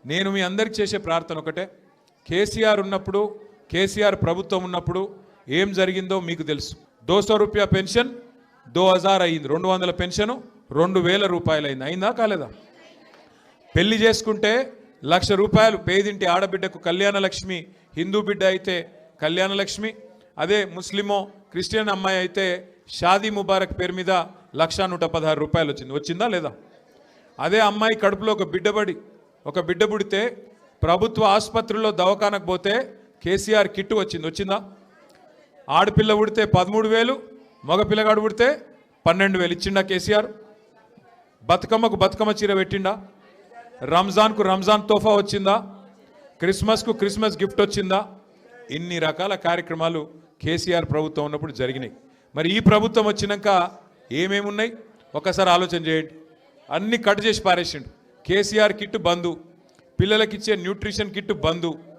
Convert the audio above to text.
నేను మీ అందరికి చేసే ప్రార్థన ఒకటే, కేసీఆర్ ఉన్నప్పుడు, కేసీఆర్ ప్రభుత్వం ఉన్నప్పుడు ఏం జరిగిందో మీకు తెలుసు. 200 రూపాయ పెన్షన్ 2000 అయింది, 200 పెన్షన్ 2000 రూపాయలు అయింది. అయిందా కాలేదా? పెళ్లి చేసుకుంటే 1,00,000 రూపాయలు పేదింటి ఆడబిడ్డకు కళ్యాణ లక్ష్మి, హిందూ బిడ్డ అయితే కళ్యాణ లక్ష్మి, అదే ముస్లిమో క్రిస్టియన్ అమ్మాయి అయితే షాదీ ముబారక్ పేరు మీద 1,116 రూపాయలు వచ్చింది. వచ్చిందా లేదా? అదే అమ్మాయి కడుపులో ఒక బిడ్డ పుడితే ప్రభుత్వ ఆసుపత్రిలో దవాఖానకు పోతే కేసీఆర్ కిట్టు వచ్చింది. వచ్చిందా? ఆడపిల్ల పుడితే 13,000, మగ పిల్లగాడు పుడితే 12,000 ఇచ్చిండా కేసీఆర్? బతుకమ్మకు బతుకమ్మ చీర పెట్టిండా? రంజాన్కు రంజాన్ తోఫా వచ్చిందా? క్రిస్మస్కు క్రిస్మస్ గిఫ్ట్ వచ్చిందా? ఇన్ని రకాల కార్యక్రమాలు కేసీఆర్ ప్రభుత్వం ఉన్నప్పుడు జరిగినాయి. మరి ఈ ప్రభుత్వం వచ్చినాక ఏమేమున్నాయి ఒకసారి ఆలోచన చేయండి. అన్ని కట్ చేసి పారేసిండు. కేసీఆర్ కిట్ బంధు, పిల్లలకిచ్చే న్యూట్రిషన్ కిట్ బంధు,